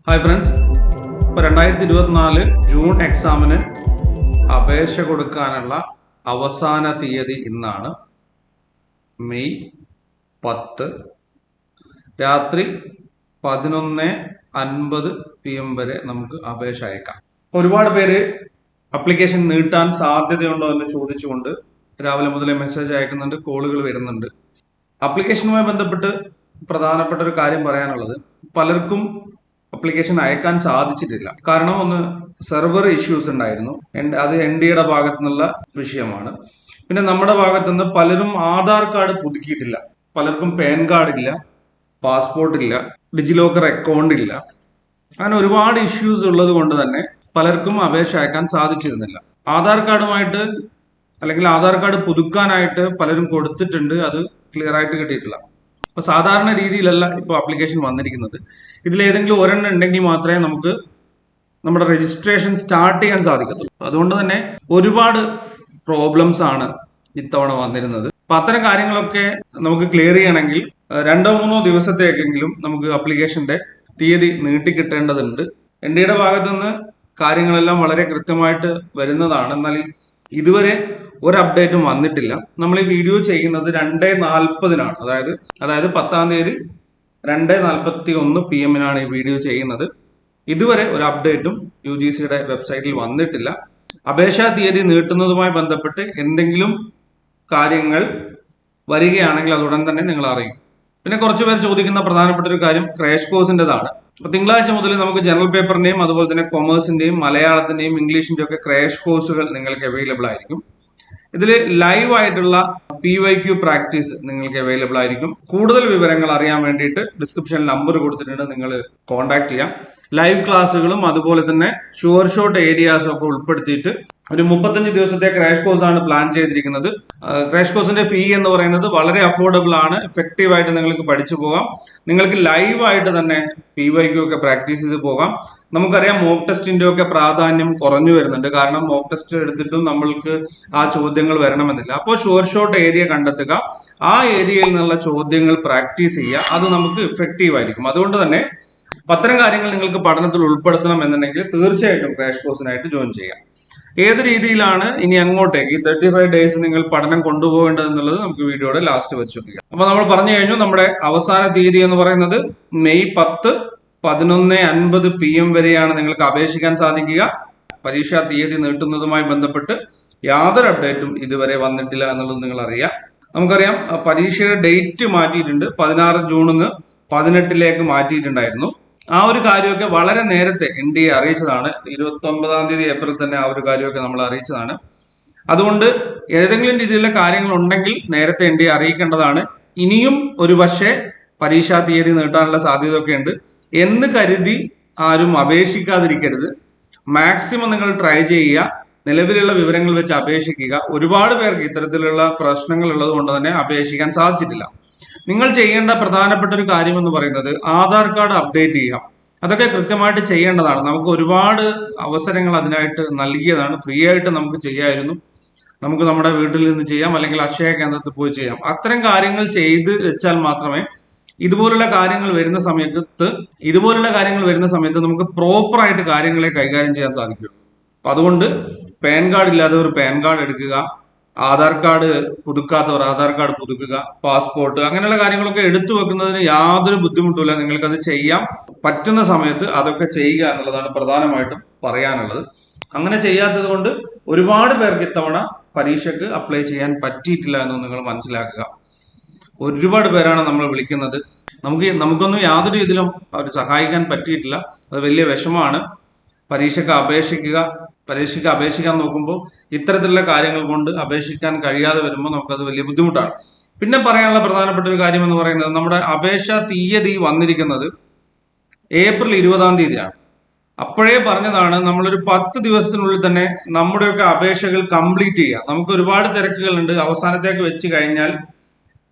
Hi friends, ഇപ്പോൾ 2024 June എക്സാമിന് അപേക്ഷ കൊടുക്കാനുള്ള അവസാന തീയതി ഇന്നാണ്. മെയ് 10 രാത്രി 11:50 PM വരെ നമുക്ക് അപേക്ഷ അയക്കാം. ഒരുപാട് പേര് അപ്ലിക്കേഷൻ നീട്ടാൻ സാധ്യതയുണ്ടോ എന്ന് ചോദിച്ചുകൊണ്ട് രാവിലെ മുതലേ മെസ്സേജ് അയക്കുന്നുണ്ട്, കോളുകൾ വരുന്നുണ്ട്. അപ്ലിക്കേഷനുമായി ബന്ധപ്പെട്ട് പ്രധാനപ്പെട്ട ഒരു കാര്യം പറയാനുള്ളത്, പലർക്കും അപ്ലിക്കേഷൻ അയക്കാൻ സാധിച്ചിട്ടില്ല. കാരണം ഒന്ന് സെർവർ ഇഷ്യൂസ് ഉണ്ടായിരുന്നു. അത് NDAയുടെ ഭാഗത്തു നിന്നുള്ള വിഷയമാണ്. പിന്നെ നമ്മുടെ ഭാഗത്തു നിന്ന് പലരും ആധാർ കാർഡ് പുതുക്കിയിട്ടില്ല, പലർക്കും പാൻ കാർഡ് ഇല്ല, പാസ്പോർട്ട് ഇല്ല, ഡിജിലോക്കർ അക്കൗണ്ട് ഇല്ല. അങ്ങനെ ഒരുപാട് ഇഷ്യൂസ് ഉള്ളത് കൊണ്ട് തന്നെ പലർക്കും അപേക്ഷ അയക്കാൻ സാധിച്ചിരുന്നില്ല. ആധാർ കാർഡുമായിട്ട് അല്ലെങ്കിൽ ആധാർ കാർഡ് പുതുക്കാനായിട്ട് പലരും കൊടുത്തിട്ടുണ്ട്, അത് ക്ലിയർ ആയിട്ട് കിട്ടിയിട്ടില്ല. അപ്പൊ സാധാരണ രീതിയിലല്ല ഇപ്പോൾ അപ്ലിക്കേഷൻ വന്നിരിക്കുന്നത്. ഇതിലേതെങ്കിലും ഒരെണ്ണം ഉണ്ടെങ്കിൽ മാത്രമേ നമുക്ക് നമ്മുടെ രജിസ്ട്രേഷൻ സ്റ്റാർട്ട് ചെയ്യാൻ സാധിക്കത്തുള്ളൂ. അതുകൊണ്ട് തന്നെ ഒരുപാട് പ്രോബ്ലംസ് ആണ് ഇത്തവണ വന്നിരുന്നത്. അപ്പൊ അത്തരം കാര്യങ്ങളൊക്കെ നമുക്ക് ക്ലിയർ ചെയ്യണമെങ്കിൽ 2-3 ദിവസത്തേക്കെങ്കിലും നമുക്ക് അപ്ലിക്കേഷന്റെ തീയതി നീട്ടിക്കിട്ടേണ്ടതുണ്ട്. NDAയുടെ ഭാഗത്തു നിന്ന് കാര്യങ്ങളെല്ലാം വളരെ കൃത്യമായിട്ട് വരുന്നതാണ്. എന്നാൽ ഇതുവരെ ഒരു അപ്ഡേറ്റും വന്നിട്ടില്ല. നമ്മൾ ഈ വീഡിയോ ചെയ്യുന്നത് 2:40-നാണ്, അതായത് 10-ാം തീയതി 2:41 PM ഈ വീഡിയോ ചെയ്യുന്നത്. ഇതുവരെ ഒരു അപ്ഡേറ്റും UGCയുടെ വെബ്സൈറ്റിൽ വന്നിട്ടില്ല. അപേക്ഷാ തീയതി നീട്ടുന്നതുമായി ബന്ധപ്പെട്ട് എന്തെങ്കിലും കാര്യങ്ങൾ വരികയാണെങ്കിൽ അത് ഉടൻ തന്നെ നിങ്ങൾ അറിയും. പിന്നെ കുറച്ച് പേർ ചോദിക്കുന്ന പ്രധാനപ്പെട്ട ഒരു കാര്യം ക്രാഷ് കോഴ്സിൻ്റെതാണ്. അപ്പൊ തിങ്കളാഴ്ച മുതൽ നമുക്ക് ജനറൽ പേപ്പറിന്റെയും അതുപോലെ തന്നെ കൊമേഴ്സിന്റെയും മലയാളത്തിന്റെയും ഇംഗ്ലീഷിന്റെയും ഒക്കെ ക്രാഷ് കോഴ്സുകൾ നിങ്ങൾക്ക് അവൈലബിൾ ആയിരിക്കും. ഇതിൽ ലൈവ് ആയിട്ടുള്ള PYQ പ്രാക്ടീസ് നിങ്ങൾക്ക് അവൈലബിൾ ആയിരിക്കും. കൂടുതൽ വിവരങ്ങൾ അറിയാൻ വേണ്ടിയിട്ട് ഡിസ്ക്രിപ്ഷനിൽ നമ്പർ കൊടുത്തിട്ടുണ്ട്, നിങ്ങൾ കോൺടാക്ട് ചെയ്യാം. ലൈവ് ക്ലാസ്സുകളും അതുപോലെ തന്നെ ഷോർട്ട് ഏരിയാസും ഒക്കെ ഉൾപ്പെടുത്തിയിട്ട് ഒരു 35 ദിവസത്തെ ക്രാഷ് കോഴ്സ് ആണ് പ്ലാൻ ചെയ്തിരിക്കുന്നത്. ക്രാഷ് കോഴ്സിന്റെ ഫീ എന്ന് പറയുന്നത് വളരെ അഫോർഡബിൾ ആണ്. എഫക്റ്റീവ് ആയിട്ട് നിങ്ങൾക്ക് പഠിച്ചു പോകാം. നിങ്ങൾക്ക് ലൈവ് ആയിട്ട് തന്നെ PYQ ഒക്കെ പ്രാക്ടീസ് ചെയ്ത് പോകാം. നമുക്കറിയാം മോക്ക് ടെസ്റ്റിന്റെ ഒക്കെ പ്രാധാന്യം കുറഞ്ഞു വരുന്നുണ്ട്. കാരണം മോക്ക് ടെസ്റ്റ് എടുത്തിട്ടും നമ്മൾക്ക് ആ ചോദ്യങ്ങൾ വരണമെന്നില്ല. അപ്പോൾ ഷോർട്ട് ഏരിയ കണ്ടെത്തുക, ആ ഏരിയയിൽ നിന്നുള്ള ചോദ്യങ്ങൾ പ്രാക്ടീസ് ചെയ്യുക, അത് നമുക്ക് ഇഫക്റ്റീവ് ആയിരിക്കും. അതുകൊണ്ട് തന്നെ അത്തരം കാര്യങ്ങൾ നിങ്ങൾക്ക് പഠനത്തിൽ ഉൾപ്പെടുത്തണം എന്നുണ്ടെങ്കിൽ തീർച്ചയായിട്ടും ക്രാഷ് കോഴ്സിനായിട്ട് ജോയിൻ ചെയ്യാം. ഏത് രീതിയിലാണ് ഇനി അങ്ങോട്ടേക്ക് ഈ 35 ഡേയ്സ് നിങ്ങൾ പഠനം കൊണ്ടുപോകേണ്ടത് എന്നുള്ളത് നമുക്ക് വീഡിയോയുടെ ലാസ്റ്റ് വെച്ച് നോക്കാം. അപ്പൊ നമ്മൾ പറഞ്ഞു കഴിഞ്ഞു, നമ്മുടെ അവസാന തീയതി എന്ന് പറയുന്നത് മെയ് 10 11:50 PM വരെയാണ് നിങ്ങൾക്ക് അപേക്ഷിക്കാൻ സാധിക്കുക. പരീക്ഷാ തീയതി നീട്ടുന്നതുമായി ബന്ധപ്പെട്ട് യാതൊരു അപ്ഡേറ്റും ഇതുവരെ വന്നിട്ടില്ല എന്നുള്ളത് നിങ്ങൾ അറിയാം. നമുക്കറിയാം പരീക്ഷയുടെ ഡേറ്റ് മാറ്റിയിട്ടുണ്ട്. 16 ജൂണിൽ 18 മാറ്റിയിട്ടുണ്ടായിരുന്നു. ആ ഒരു കാര്യമൊക്കെ വളരെ നേരത്തെ NDA അറിയിച്ചതാണ്. 29-ാം തീയതി ഏപ്രിൽ തന്നെ ആ ഒരു കാര്യമൊക്കെ നമ്മൾ അറിയിച്ചതാണ്. അതുകൊണ്ട് ഏതെങ്കിലും രീതിയിലുള്ള കാര്യങ്ങൾ ഉണ്ടെങ്കിൽ നേരത്തെ NDA അറിയിക്കേണ്ടതാണ്. ഇനിയും ഒരു പക്ഷേ പരീക്ഷാ തീയതി നീട്ടാനുള്ള സാധ്യതയൊക്കെ ഉണ്ട് എന്ന് കരുതി ആരും അപേക്ഷിക്കാതിരിക്കരുത്. മാക്സിമം നിങ്ങൾ ട്രൈ ചെയ്യുക, നിലവിലുള്ള വിവരങ്ങൾ വെച്ച് അപേക്ഷിക്കുക. ഒരുപാട് പേർക്ക് ഇത്തരത്തിലുള്ള പ്രശ്നങ്ങൾ ഉള്ളത് കൊണ്ട് തന്നെ അപേക്ഷിക്കാൻ സാധിച്ചിട്ടില്ല. നിങ്ങൾ ചെയ്യേണ്ട പ്രധാനപ്പെട്ട ഒരു കാര്യം എന്ന് പറയുന്നത് ആധാർ കാർഡ് അപ്ഡേറ്റ് ചെയ്യുക. അതൊക്കെ കൃത്യമായിട്ട് ചെയ്യേണ്ടതാണ്. നമുക്ക് ഒരുപാട് അവസരങ്ങൾ അതിനായിട്ട് നൽകിയതാണ്. ഫ്രീ ആയിട്ട് നമുക്ക് ചെയ്യാമായിരുന്നു. നമുക്ക് നമ്മുടെ വീട്ടിൽ നിന്ന് ചെയ്യാം, അല്ലെങ്കിൽ അക്ഷയ കേന്ദ്രത്തിൽ പോയി ചെയ്യാം. അത്തരം കാര്യങ്ങൾ ചെയ്ത് വെച്ചാൽ മാത്രമേ ഇതുപോലുള്ള കാര്യങ്ങൾ വരുന്ന സമയത്ത് നമുക്ക് പ്രോപ്പർ ആയിട്ട് കാര്യങ്ങളെ കൈകാര്യം ചെയ്യാൻ സാധിക്കുള്ളൂ. അപ്പൊ അതുകൊണ്ട് പാൻ കാർഡ് ഇല്ലാത്തവർ പാൻ കാർഡ് എടുക്കുക, ആധാർ കാർഡ് പുതുക്കാത്തവർ ആധാർ കാർഡ് പുതുക്കുക, പാസ്പോർട്ട്, അങ്ങനെയുള്ള കാര്യങ്ങളൊക്കെ എടുത്തു വെക്കുന്നതിന് യാതൊരു ബുദ്ധിമുട്ടുമില്ല. നിങ്ങൾക്കത് ചെയ്യാം. പറ്റുന്ന സമയത്ത് അതൊക്കെ ചെയ്യുക എന്നുള്ളതാണ് പ്രധാനമായിട്ടും പറയാനുള്ളത്. അങ്ങനെ ചെയ്യാത്തത് കൊണ്ട് ഒരുപാട് പേർക്ക് ഇത്തവണ പരീക്ഷയ്ക്ക് അപ്ലൈ ചെയ്യാൻ പറ്റിയിട്ടില്ല എന്ന് നിങ്ങൾ മനസ്സിലാക്കുക. ഒരുപാട് പേരാണ് നമ്മൾ വിളിക്കുന്നത്. നമുക്കൊന്നും യാതൊരു രീതിയിലും അവർ സഹായിക്കാൻ പറ്റിയിട്ടില്ല. അത് വലിയ വിഷമമാണ്. പരീക്ഷയ്ക്ക് അപേക്ഷിക്കാൻ നോക്കുമ്പോൾ ഇത്തരത്തിലുള്ള കാര്യങ്ങൾ കൊണ്ട് അപേക്ഷിക്കാൻ കഴിയാതെ വരുമ്പോൾ നമുക്കത് വലിയ ബുദ്ധിമുട്ടാണ്. പിന്നെ പറയാനുള്ള പ്രധാനപ്പെട്ട ഒരു കാര്യം എന്ന് പറയുന്നത്, നമ്മുടെ അപേക്ഷാ തീയതി വന്നിരിക്കുന്നത് ഏപ്രിൽ 20-ാം തീയതിയാണ്. അപ്പോഴേ പറഞ്ഞതാണ് നമ്മളൊരു 10 ദിവസത്തിനുള്ളിൽ തന്നെ നമ്മുടെയൊക്കെ അപേക്ഷകൾ കംപ്ലീറ്റ് ചെയ്യുക. നമുക്ക് ഒരുപാട് തിരക്കുകളുണ്ട്. അവസാനത്തേക്ക് വെച്ച് കഴിഞ്ഞാൽ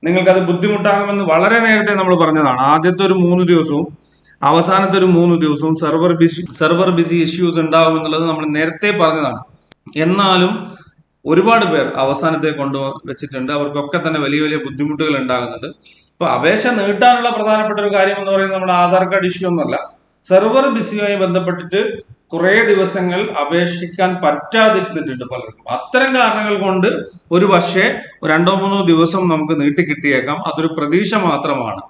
നിങ്ങൾക്കത് ബുദ്ധിമുട്ടാകുമെന്ന് വളരെ നേരത്തെ നമ്മൾ പറഞ്ഞതാണ്. ആദ്യത്തെ ഒരു 3 ദിവസവും അവസാനത്തെ ഒരു 3 ദിവസവും സെർവർ ബിസി ഇഷ്യൂസ് ഉണ്ടാവും എന്നുള്ളത് നമ്മൾ നേരത്തെ പറഞ്ഞതാണ്. എന്നാലും ഒരുപാട് പേർ അവസാനത്തെ വെച്ചിട്ടുണ്ട്. അവർക്കൊക്കെ തന്നെ വലിയ വലിയ ബുദ്ധിമുട്ടുകൾ ഉണ്ടാകുന്നുണ്ട്. അപ്പൊ അപേക്ഷ നീട്ടാനുള്ള പ്രധാനപ്പെട്ട ഒരു കാര്യം എന്ന് പറയുന്നത് നമ്മുടെ ആധാർ കാർഡ് ഇഷ്യൂ ഒന്നുമല്ല. സെർവർ ബിസിയുമായി ബന്ധപ്പെട്ടിട്ട് കുറെ ദിവസങ്ങൾ അപേക്ഷിക്കാൻ പറ്റാതിരുന്നിട്ടുണ്ട് പലർക്കും. അത്തരം കാരണങ്ങൾ കൊണ്ട് ഒരു പക്ഷേ 2-3 ദിവസം നമുക്ക് നീട്ടി കിട്ടിയേക്കാം. അതൊരു പ്രതീക്ഷ മാത്രമാണ്.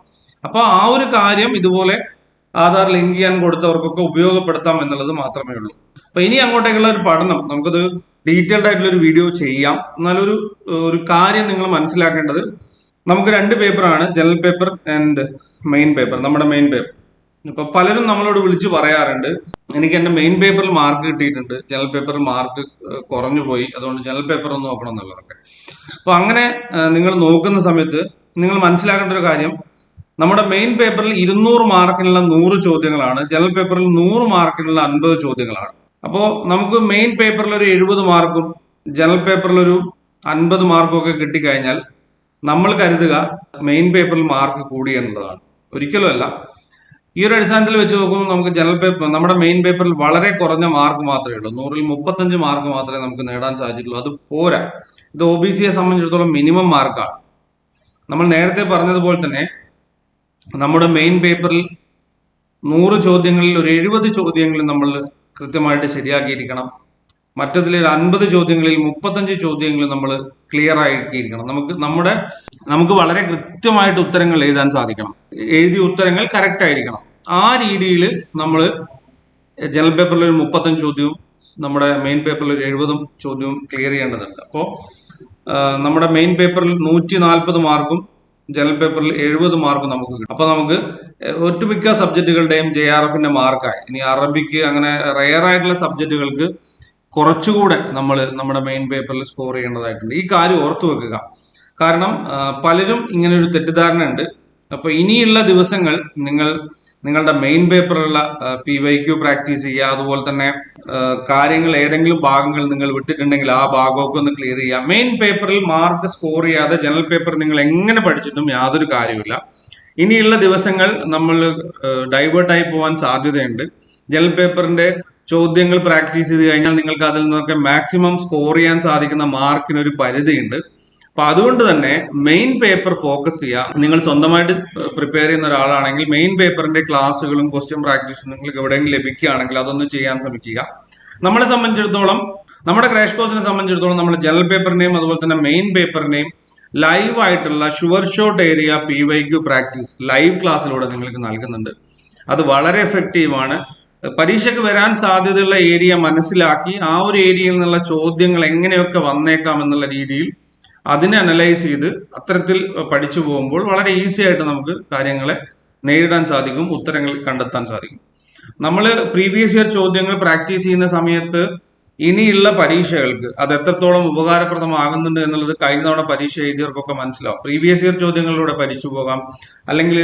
അപ്പൊ ആ ഒരു കാര്യം ഇതുപോലെ ആധാർ ലിങ്ക് ചെയ്യാൻ കൊടുത്തവർക്കൊക്കെ ഉപയോഗപ്പെടുത്താം എന്നുള്ളത് മാത്രമേ ഉള്ളൂ. അപ്പൊ ഇനി അങ്ങോട്ടേക്കുള്ള ഒരു പഠനം നമുക്കത് ഡീറ്റെയിൽഡ് ആയിട്ടുള്ള ഒരു വീഡിയോ ചെയ്യാം. എന്നാലൊരു ഒരു കാര്യം നിങ്ങൾ മനസ്സിലാക്കേണ്ടത്, നമുക്ക് 2 പേപ്പറാണ്, general paper and main paper. നമ്മുടെ മെയിൻ പേപ്പർ ഇപ്പൊ പലരും നമ്മളോട് വിളിച്ച് പറയാറുണ്ട്, എനിക്ക് എന്റെ മെയിൻ പേപ്പറിൽ മാർക്ക് കിട്ടിയിട്ടുണ്ട്, ജനറൽ പേപ്പറിൽ മാർക്ക് കുറഞ്ഞു പോയി, അതുകൊണ്ട് ജനറൽ പേപ്പർ ഒന്ന് നോക്കണം എന്നുള്ളതൊക്കെ. അപ്പൊ അങ്ങനെ നിങ്ങൾ നോക്കുന്ന സമയത്ത് നിങ്ങൾ മനസ്സിലാക്കേണ്ട ഒരു കാര്യം, നമ്മുടെ മെയിൻ പേപ്പറിൽ 200 മാർക്കിനുള്ള 100 ചോദ്യങ്ങളാണ്, ജനറൽ പേപ്പറിൽ 100 മാർക്കിനുള്ള 50 ചോദ്യങ്ങളാണ്. അപ്പോൾ നമുക്ക് മെയിൻ പേപ്പറിൽ ഒരു 70 മാർക്കും ജനറൽ പേപ്പറിൽ ഒരു 50 മാർക്കും ഒക്കെ കിട്ടിക്കഴിഞ്ഞാൽ നമ്മൾ കരുതുക മെയിൻ പേപ്പറിൽ മാർക്ക് കൂടി എന്നുള്ളതാണ്. ഒരിക്കലും അല്ല. ഈ ഒരു അടിസ്ഥാനത്തിൽ വെച്ച് നോക്കുമ്പോൾ നമുക്ക് ജനറൽ പേപ്പർ, നമ്മുടെ മെയിൻ പേപ്പറിൽ വളരെ കുറഞ്ഞ മാർക്ക് മാത്രമേ ഉള്ളൂ. 100-ൽ 35 മാർക്ക് മാത്രമേ നമുക്ക് നേടാൻ സാധിച്ചിട്ടുള്ളൂ. അത് പോരാ. ഇത് OBCയെ സംബന്ധിച്ചിടത്തോളം മിനിമം മാർക്കാണ്. നമ്മൾ നേരത്തെ പറഞ്ഞതുപോലെ തന്നെ നമ്മുടെ മെയിൻ പേപ്പറിൽ 100 ചോദ്യങ്ങളിൽ ഒരു 70 ചോദ്യങ്ങളിൽ നമ്മൾ കൃത്യമായിട്ട് ശരിയാക്കിയിരിക്കണം. മറ്റതിൽ 50 ചോദ്യങ്ങളിൽ 35 ചോദ്യങ്ങളിൽ നമ്മൾ ക്ലിയർ ആക്കിയിരിക്കണം. നമുക്ക് വളരെ കൃത്യമായിട്ട് ഉത്തരങ്ങൾ എഴുതാൻ സാധിക്കണം. എഴുതിയ ഉത്തരങ്ങൾ കറക്റ്റ് ആയിരിക്കണം. ആ രീതിയിൽ നമ്മൾ ജനറൽ പേപ്പറിൽ ഒരു 35 ചോദ്യവും നമ്മുടെ മെയിൻ പേപ്പറിൽ ഒരു 70 ചോദ്യവും ക്ലിയർ ചെയ്യേണ്ടതുണ്ട്. അപ്പോൾ നമ്മുടെ മെയിൻ പേപ്പറിൽ 140 മാർക്കും ജനറൽ പേപ്പറിൽ 70 മാർക്കും നമുക്ക് കിട്ടും. അപ്പൊ നമുക്ക് ഒട്ടുമിക്ക സബ്ജക്റ്റുകളുടെയും JRFന്റെ മാർക്കായി. ഇനി അറബിക്ക് അങ്ങനെ റെയർ ആയിട്ടുള്ള സബ്ജക്റ്റുകൾക്ക് കുറച്ചുകൂടെ നമ്മൾ നമ്മുടെ മെയിൻ പേപ്പറിൽ സ്കോർ ചെയ്യേണ്ടതായിട്ടുണ്ട്. ഈ കാര്യം ഓർത്തു വെക്കുക. കാരണം പലരും ഇങ്ങനെ ഒരു തെറ്റിദ്ധാരണ ഉണ്ട്. അപ്പൊ ഇനിയുള്ള ദിവസങ്ങൾ നിങ്ങളുടെ മെയിൻ പേപ്പറിലുള്ള PYQ പ്രാക്ടീസ് ചെയ്യുക. അതുപോലെ തന്നെ കാര്യങ്ങൾ ഏതെങ്കിലും ഭാഗങ്ങൾ നിങ്ങൾ വിട്ടിട്ടുണ്ടെങ്കിൽ ആ ഭാഗമൊക്കെ ഒന്ന് ക്ലിയർ ചെയ്യുക. മെയിൻ പേപ്പറിൽ മാർക്ക് സ്കോർ ചെയ്യാതെ ജനറൽ പേപ്പർ നിങ്ങൾ എങ്ങനെ പഠിച്ചിട്ടും യാതൊരു കാര്യമില്ല. ഇനിയുള്ള ദിവസങ്ങൾ നമ്മൾ ഡൈവേർട്ടായി പോകാൻ സാധ്യതയുണ്ട്. ജനറൽ പേപ്പറിന്റെ ചോദ്യങ്ങൾ പ്രാക്ടീസ് ചെയ്ത് കഴിഞ്ഞാൽ നിങ്ങൾക്ക് അതിൽ നിന്നൊക്കെ മാക്സിമം സ്കോർ ചെയ്യാൻ സാധിക്കുന്ന മാർക്കിന് ഒരു പരിധിയുണ്ട്. അപ്പൊ അതുകൊണ്ട് തന്നെ മെയിൻ പേപ്പർ ഫോക്കസ് ചെയ്യുക. നിങ്ങൾ സ്വന്തമായിട്ട് പ്രിപ്പയർ ചെയ്യുന്ന ഒരാളാണെങ്കിൽ മെയിൻ പേപ്പറിന്റെ ക്ലാസ്സുകളും ക്വസ്റ്റ്യൻ പ്രാക്ടീസും നിങ്ങൾക്ക് എവിടെയെങ്കിലും ലഭിക്കുകയാണെങ്കിൽ അതൊന്ന് ചെയ്യാൻ ശ്രമിക്കുക. നമ്മളെ സംബന്ധിച്ചിടത്തോളം, നമ്മുടെ ക്രാഷ് കോഴ്സിനെ സംബന്ധിച്ചിടത്തോളം നമ്മൾ ജനറൽ പേപ്പറിന്റെയും അതുപോലെ തന്നെ മെയിൻ പേപ്പറിന്റെയും ലൈവ് ആയിട്ടുള്ള sure shot area PYQ practice live ക്ലാസ്സിലൂടെ നിങ്ങൾക്ക് നൽകുന്നുണ്ട്. അത് വളരെ എഫക്റ്റീവാണ്. പരീക്ഷയ്ക്ക് വരാൻ സാധ്യതയുള്ള ഏരിയ മനസ്സിലാക്കി ആ ഒരു ഏരിയയിൽ നിന്നുള്ള ചോദ്യങ്ങൾ എങ്ങനെയൊക്കെ വന്നേക്കാം എന്നുള്ള രീതിയിൽ അതിനെ അനലൈസ് ചെയ്ത് അത്തരത്തിൽ പഠിച്ചു പോകുമ്പോൾ വളരെ ഈസി ആയിട്ട് നമുക്ക് കാര്യങ്ങളെ നേരിടാൻ സാധിക്കും, ഉത്തരങ്ങൾ കണ്ടെത്താൻ സാധിക്കും. നമ്മൾ പ്രീവിയസ് ഇയർ ചോദ്യങ്ങൾ പ്രാക്ടീസ് ചെയ്യുന്ന സമയത്ത് ഇനിയുള്ള പരീക്ഷകൾക്ക് അത് എത്രത്തോളം ഉപകാരപ്രദമാകുന്നുണ്ട് എന്നുള്ളത് കഴിഞ്ഞ തവണ പരീക്ഷ എഴുതിയവർക്കൊക്കെ മനസ്സിലാവും. പ്രീവിയസ് ഇയർ ചോദ്യങ്ങളിലൂടെ പഠിച്ചു പോകാം, അല്ലെങ്കിൽ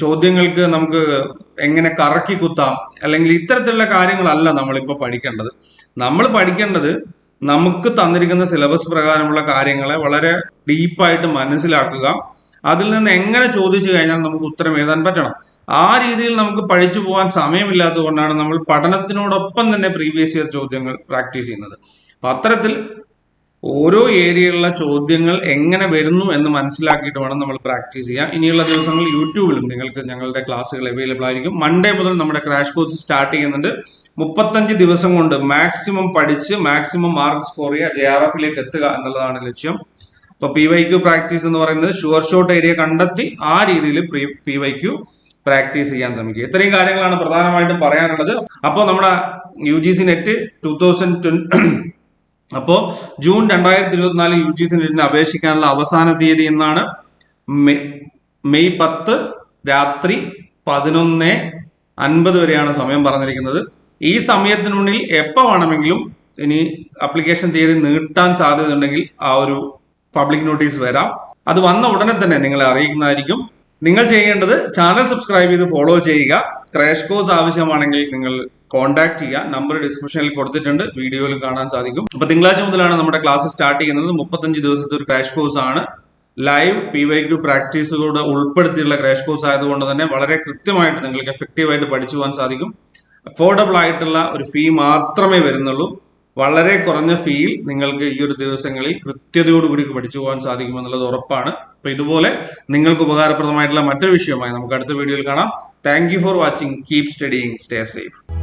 ചോദ്യങ്ങൾക്ക് നമുക്ക് എങ്ങനെ കറക്കി കുത്താം, അല്ലെങ്കിൽ ഇത്തരത്തിലുള്ള കാര്യങ്ങളല്ല നമ്മളിപ്പോൾ പഠിക്കേണ്ടത്. നമ്മൾ പഠിക്കേണ്ടത് നമുക്ക് തന്നിരിക്കുന്ന സിലബസ് പ്രകാരമുള്ള കാര്യങ്ങളെ വളരെ ഡീപ്പായിട്ട് മനസ്സിലാക്കുക. അതിൽ നിന്ന് എങ്ങനെ ചോദിച്ചു കഴിഞ്ഞാൽ നമുക്ക് ഉത്തരം എഴുതാൻ പറ്റണം. ആ രീതിയിൽ നമുക്ക് പഠിച്ചു പോകാൻ സമയമില്ലാത്തത് കൊണ്ടാണ് നമ്മൾ പഠനത്തിനോടൊപ്പം തന്നെ പ്രീവിയസ് ഇയർ ചോദ്യങ്ങൾ പ്രാക്ടീസ് ചെയ്യുന്നത്. അപ്പൊ അത്തരത്തിൽ ഓരോ ഏരിയയിലുള്ള ചോദ്യങ്ങൾ എങ്ങനെ വരുന്നു എന്ന് മനസ്സിലാക്കിയിട്ട് വേണം നമ്മൾ പ്രാക്ടീസ് ചെയ്യാൻ. ഇനിയുള്ള ദിവസങ്ങളിൽ യൂട്യൂബിലും നിങ്ങൾക്ക് ഞങ്ങളുടെ ക്ലാസ്സുകൾ അവൈലബിൾ ആയിരിക്കും. മൺഡേ മുതൽ നമ്മുടെ ക്രാഷ് കോഴ്സ് സ്റ്റാർട്ട് ചെയ്യുന്നുണ്ട്. 35 ദിവസം കൊണ്ട് മാക്സിമം പഠിച്ച് മാക്സിമം മാർക്ക് സ്കോർ ചെയ്യുക, JRFലേക്ക് എത്തുക എന്നുള്ളതാണ് ലക്ഷ്യം. അപ്പൊ PYQ പ്രാക്ടീസ് എന്ന് പറയുന്നത് ഷുവർ ഷോട്ട് ഏരിയ കണ്ടെത്തി ആ രീതിയിൽ PYQ പ്രാക്ടീസ് ചെയ്യാൻ ശ്രമിക്കുക. ഇത്രയും കാര്യങ്ങളാണ് പ്രധാനമായിട്ടും പറയാനുള്ളത്. അപ്പോൾ നമ്മുടെ UGC നെറ്റ് 2020 അപ്പോൾ ജൂൺ 2024 UGC നെറ്റിന് അപേക്ഷിക്കാനുള്ള അവസാന തീയതി എന്നാണ്. മെയ് 10 രാത്രി 11:50 വരെയാണ് സമയം പറഞ്ഞിരിക്കുന്നത്. ഈ സമയത്തിനുള്ളിൽ എപ്പോൾ വേണമെങ്കിലും ഇനി അപ്ലിക്കേഷൻ തീയതി നീട്ടാൻ സാധ്യതയുണ്ടെങ്കിൽ ആ ഒരു പബ്ലിക് നോട്ടീസ് വരാം. അത് വന്ന ഉടനെ തന്നെ നിങ്ങളെ അറിയിക്കുന്നതായിരിക്കും. നിങ്ങൾ ചെയ്യേണ്ടത് ചാനൽ സബ്സ്ക്രൈബ് ചെയ്ത് ഫോളോ ചെയ്യുക. ക്രാഷ് കോഴ്സ് ആവശ്യമാണെങ്കിൽ നിങ്ങൾ കോൺടാക്ട് ചെയ്യുക. നമ്പർ ഡിസ്ക്രിപ്ഷനിൽ കൊടുത്തിട്ടുണ്ട്, വീഡിയോയിൽ കാണാൻ സാധിക്കും. അപ്പൊ തിങ്കളാഴ്ച മുതലാണ് നമ്മുടെ ക്ലാസ് സ്റ്റാർട്ട് ചെയ്യുന്നത്. 35 ദിവസത്തെ ഒരു ക്രാഷ് കോഴ്സ് ആണ്. ലൈവ് PYQ പ്രാക്ടീസുകളുടെ ഉൾപ്പെടുത്തിയുള്ള ക്രാഷ് കോഴ്സ് ആയതുകൊണ്ട് തന്നെ വളരെ കൃത്യമായിട്ട് നിങ്ങൾക്ക് എഫക്റ്റീവായിട്ട് പഠിച്ചു പോകാൻ സാധിക്കും. അഫോർഡബിൾ ആയിട്ടുള്ള ഒരു ഫീ മാത്രമേ വരുന്നുള്ളൂ. വളരെ കുറഞ്ഞ ഫീയിൽ നിങ്ങൾക്ക് ഈ ഒരു ദിവസങ്ങളിൽ കൃത്യതയോടുകൂടി പഠിച്ചു പോകാൻ സാധിക്കുമെന്നുള്ളത് ഉറപ്പാണ്. അപ്പൊ ഇതുപോലെ നിങ്ങൾക്ക് ഉപകാരപ്രദമായിട്ടുള്ള മറ്റൊരു വിഷയമായി നമുക്ക് അടുത്ത വീഡിയോയിൽ കാണാം. Thank you for watching. Keep studying. Stay safe.